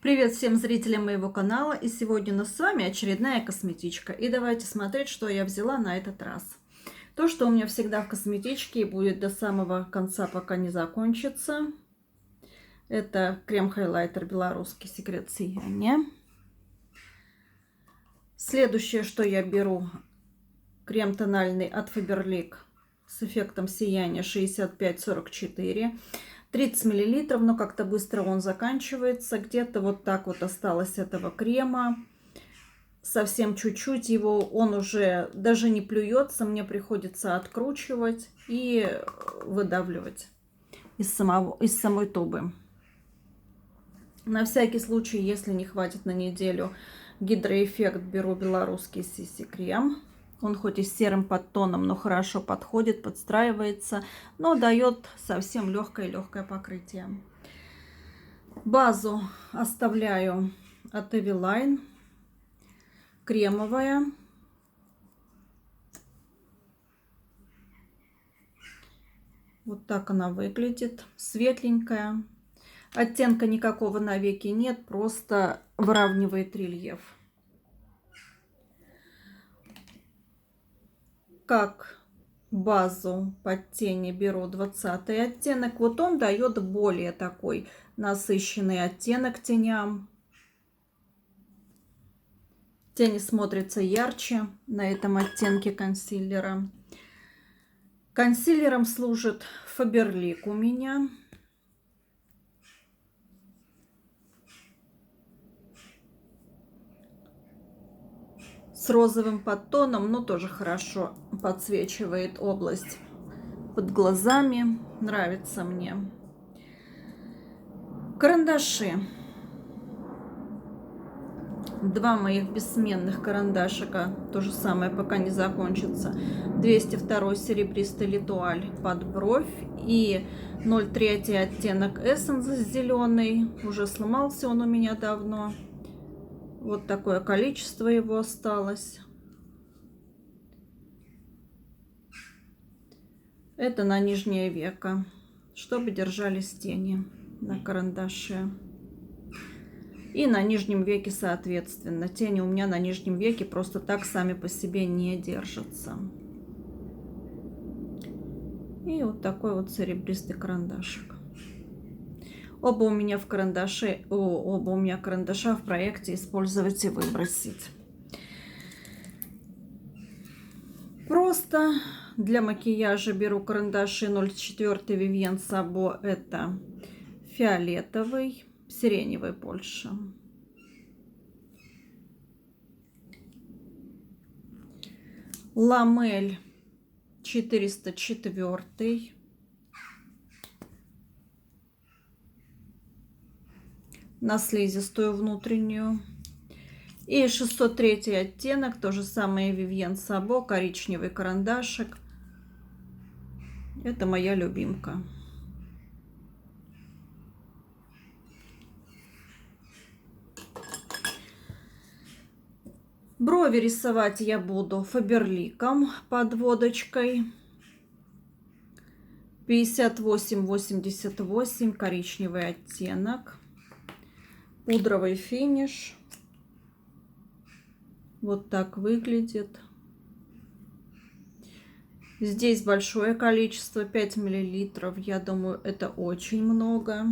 Привет всем зрителям моего канала, и сегодня у нас с вами очередная косметичка. И давайте смотреть, что я взяла на этот раз. То, что у меня всегда в косметичке и будет до самого конца, пока не закончится. Это крем-хайлайтер белорусский «Секрет сияния». Следующее, что я беру, крем тональный от Faberlic с эффектом сияния 65-44. 30 миллилитров, но как-то быстро он заканчивается. Где-то вот так вот осталось этого крема. Совсем чуть-чуть его, он уже даже не плюется. Мне приходится откручивать и выдавливать из самой тубы. На всякий случай, если не хватит на неделю, гидроэффект беру белорусский CC крем. Он хоть и с серым подтоном, но хорошо подходит, подстраивается, но дает совсем легкое покрытие. Базу оставляю от Eveline, кремовая. Вот так она выглядит, светленькая. Оттенка никакого на веке нет, просто выравнивает рельеф. Как базу под тени беру 20 оттенок. Вот он дает более такой насыщенный оттенок теням. Тени смотрятся ярче на этом оттенке консилера. Консилером служит Faberlic у меня. С розовым подтоном, но тоже хорошо подсвечивает область под глазами. Нравится мне. Карандаши. Два моих бессменных карандашика. То же самое, пока не закончится. 202 серебристый литуаль под бровь. И 0,3 оттенок Essence зеленый. Уже сломался он у меня давно. Вот такое количество его осталось. Это на нижнее веко, чтобы держались тени на карандаше. И на нижнем веке соответственно. Тени у меня на нижнем веке просто так сами по себе не держатся. И вот такой вот серебристый карандашик. Оба у меня карандаша в проекте «Использовать и выбросить». Просто для макияжа беру карандаши 0,4 Vivienne Sabo. Это фиолетовый, сиреневый больше. Ламель 404. На слизистую внутреннюю. И 603 оттенок, то же самое Vivienne Sabo, коричневый карандашик. Это моя любимка. Брови рисовать я буду Фаберликом подводочкой. 58-88, коричневый оттенок. Пудровый финиш. Вот так выглядит. Здесь большое количество, 5 миллилитров. Я думаю, это очень много.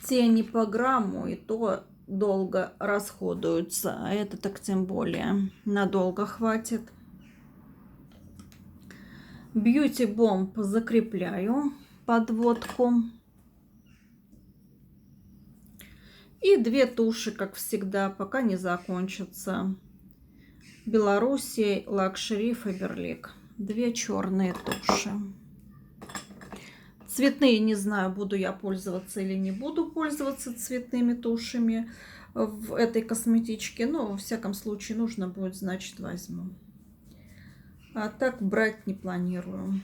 Тени по грамму, и то долго расходуются. А это так тем более надолго хватит. Beauty Bomb закрепляю подводку. И две туши, как всегда, пока не закончатся. Белоруссия, Luxury, Faberlic. Две черные туши. Цветные не знаю, буду я пользоваться или не буду пользоваться цветными тушами в этой косметичке. Но во всяком случае нужно будет, значит, возьму. А так брать не планирую.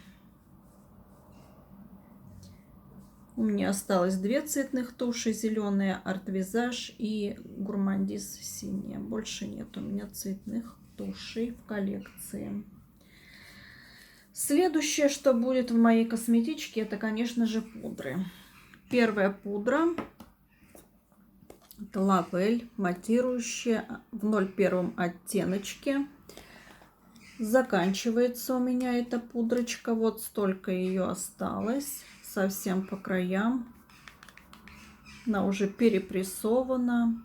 У меня осталось две цветных туши. Зеленая Art Visage и Gourmandise синяя. Больше нет у меня цветных тушей в коллекции. Следующее, что будет в моей косметичке, это, конечно же, пудры. Первая пудра Это Лавель, матирующая в 01 оттеночке. Заканчивается у меня эта пудрочка. Вот столько ее осталось. Совсем по краям. Она уже перепрессована.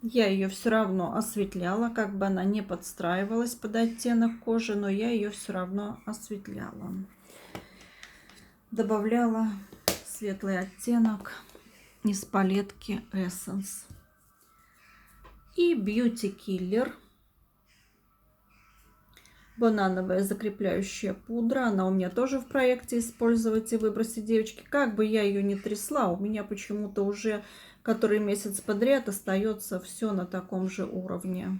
Я ее все равно осветляла, как бы она не подстраивалась под оттенок кожи, но я ее все равно осветляла. Добавляла светлый оттенок из палетки Essence. И Beauty Killer. Банановая закрепляющая пудра. Она у меня тоже в проекте «Использовать и выбросить», девочки. Как бы я ее не трясла, у меня почему-то уже который месяц подряд остается все на таком же уровне.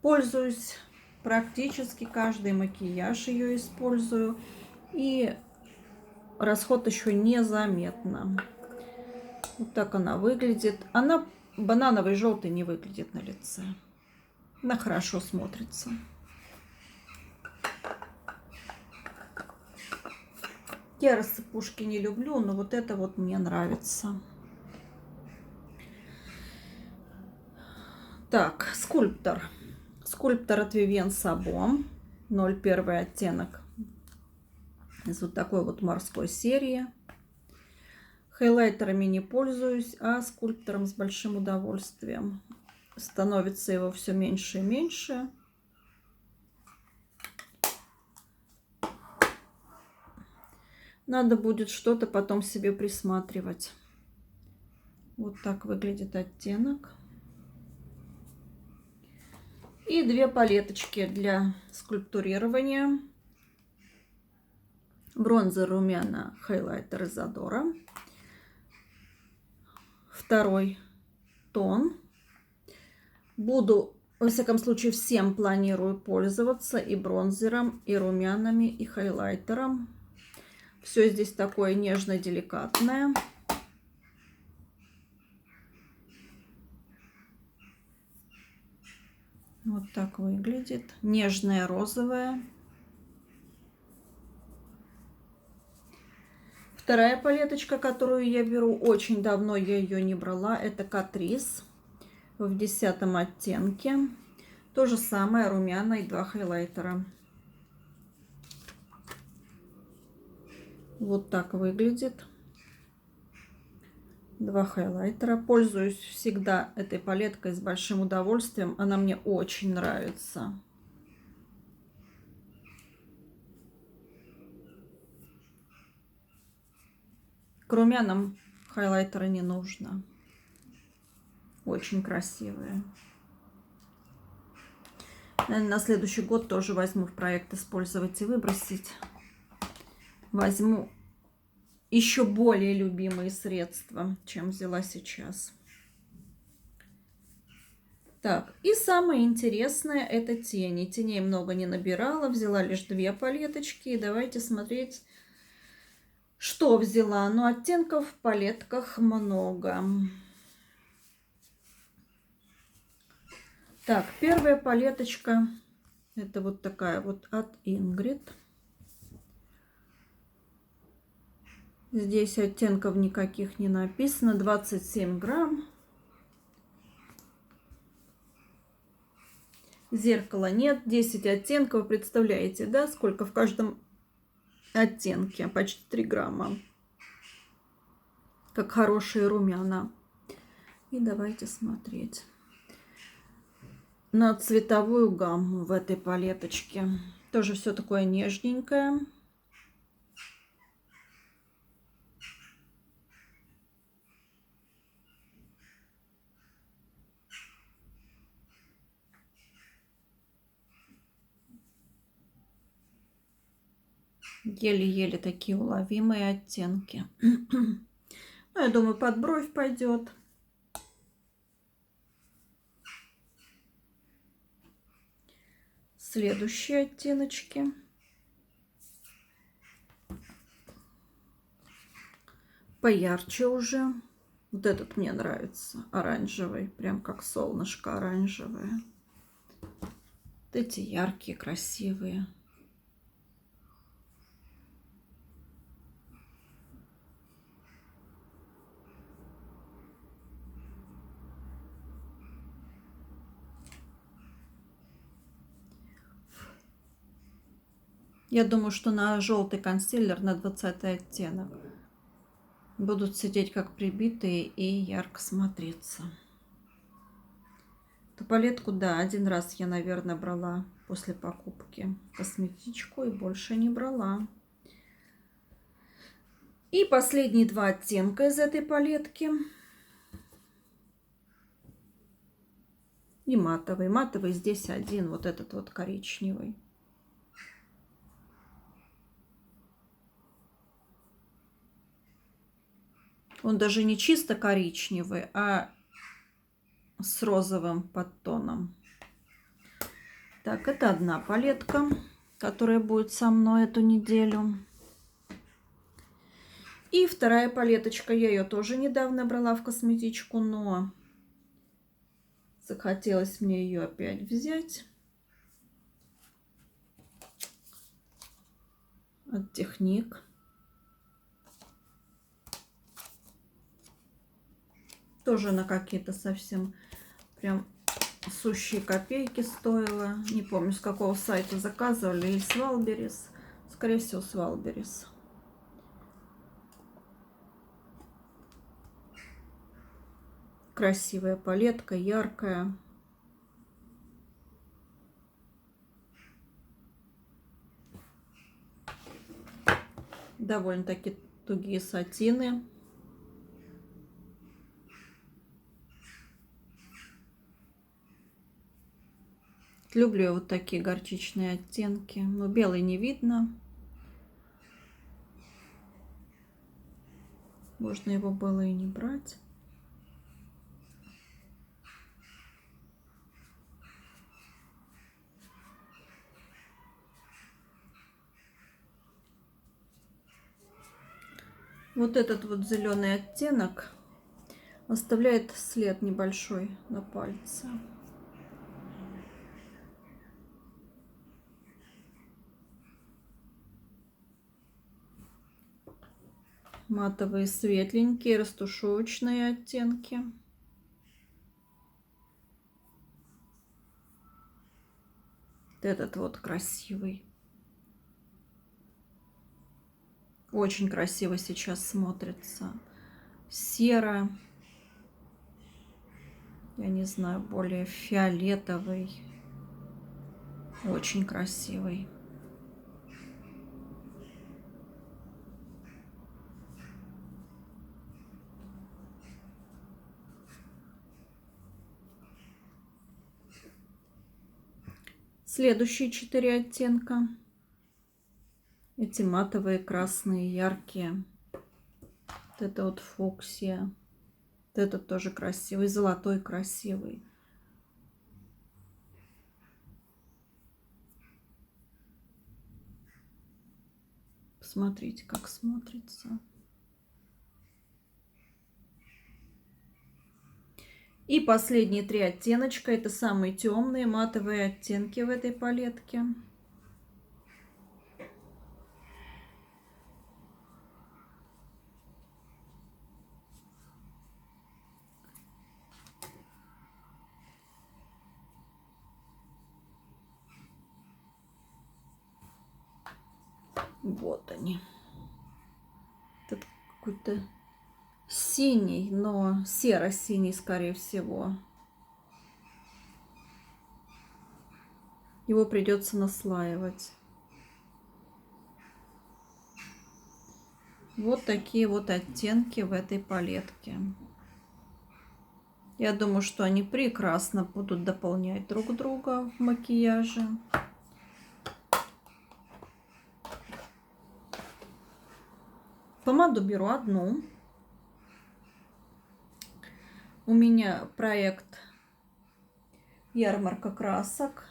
Пользуюсь практически каждый макияж, ее использую. И расход еще незаметно. Вот так она выглядит. Она банановой желтой не выглядит на лице. Она хорошо смотрится. Я рассыпушки не люблю, но вот это вот мне нравится. Так, скульптор. Скульптор от Vivienne Sabo. 01 оттенок. Из вот такой вот морской серии. Хайлайтерами не пользуюсь, а скульптором с большим удовольствием. Становится его все меньше и меньше. Надо будет что-то потом себе присматривать. Вот так выглядит оттенок. И две палеточки для скульптурирования. Бронзер, румяна, хайлайтер из Adora. Второй тон. Буду, во всяком случае, всем планирую пользоваться и бронзером, и румянами, и хайлайтером. Все здесь такое нежно-деликатное. Вот так выглядит. Нежная розовая. Вторая палеточка, которую я беру, очень давно я ее не брала, это Catrice в 10 оттенке. То же самое, румяна и два хайлайтера. Вот так выглядит. Два хайлайтера. Пользуюсь всегда этой палеткой с большим удовольствием. Она мне очень нравится. К румянам хайлайтера не нужно. Очень красивые. Наверное, на следующий год тоже возьму в проект «Использовать и выбросить». Возьму еще более любимые средства, чем взяла сейчас. Так, и самое интересное — это тени. Теней много не набирала, взяла лишь две палеточки. И давайте смотреть, что взяла. Но оттенков в палетках много. Так, первая палеточка — это вот такая вот от Ingrid. Здесь оттенков никаких не написано. 27 грамм. Зеркала нет. 10 оттенков. Представляете, да, сколько в каждом оттенке? Почти 3 грамма. Как хорошие румяна. И давайте смотреть на цветовую гамму в этой палеточке. Тоже все такое нежненькое. Еле-еле такие уловимые оттенки. Ну, я думаю, под бровь пойдет. Следующие оттеночки. Поярче уже. Вот этот мне нравится. Оранжевый. Прям как солнышко оранжевое. Вот эти яркие, красивые. Я думаю, что на желтый консилер, на 20 оттенок, будут сидеть как прибитые и ярко смотреться. Эту палетку, да, один раз я, наверное, брала после покупки косметичку и больше не брала. И последние два оттенка из этой палетки. И матовый. Матовый здесь один, вот этот вот коричневый. Он даже не чисто коричневый, а с розовым подтоном. Так, это одна палетка, которая будет со мной эту неделю. И вторая палеточка, я ее тоже недавно брала в косметичку, но захотелось мне ее опять взять. От Техник. Тоже на какие-то совсем прям сущие копейки стоила. Не помню, с какого сайта заказывали. Или с Валберис. Скорее всего, с Валберис. Красивая палетка, яркая. Довольно-таки тугие сатины. Люблю вот такие горчичные оттенки. Но белый не видно. Можно его было и не брать. Вот этот вот зеленый оттенок оставляет след небольшой на пальце. Матовые светленькие растушевочные оттенки. Этот вот красивый. Очень красиво сейчас смотрится. Серо. Я не знаю, более фиолетовый. Очень красивый. Следующие 4 оттенка. Эти матовые, красные, яркие. Вот это вот фуксия. Вот этот тоже красивый. Золотой красивый. Посмотрите, как смотрится. И последние 3 оттеночка. Это самые темные матовые оттенки в этой палетке. Вот они. Этот какой-то синий, но серо-синий, скорее всего. Его придется наслаивать. Вот такие вот оттенки в этой палетке. Я думаю, что они прекрасно будут дополнять друг друга в макияже. Помаду беру одну. У меня проект «Ярмарка красок».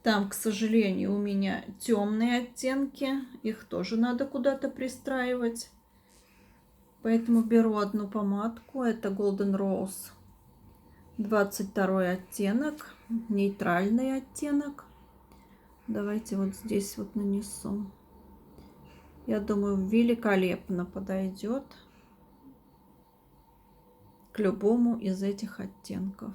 Там, к сожалению, у меня темные оттенки. Их тоже надо куда-то пристраивать. Поэтому беру одну помадку. Это Golden Rose. 22 оттенок. Нейтральный оттенок. Давайте вот здесь вот нанесу. Я думаю, великолепно подойдет к любому из этих оттенков.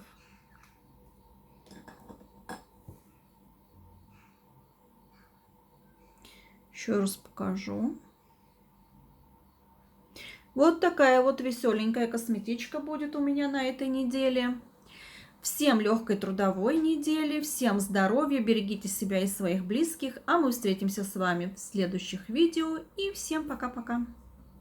Еще раз покажу. Вот такая вот веселенькая косметичка будет у меня на этой неделе. Всем легкой трудовой недели, всем здоровья, берегите себя и своих близких, а мы встретимся с вами в следующих видео и всем пока-пока.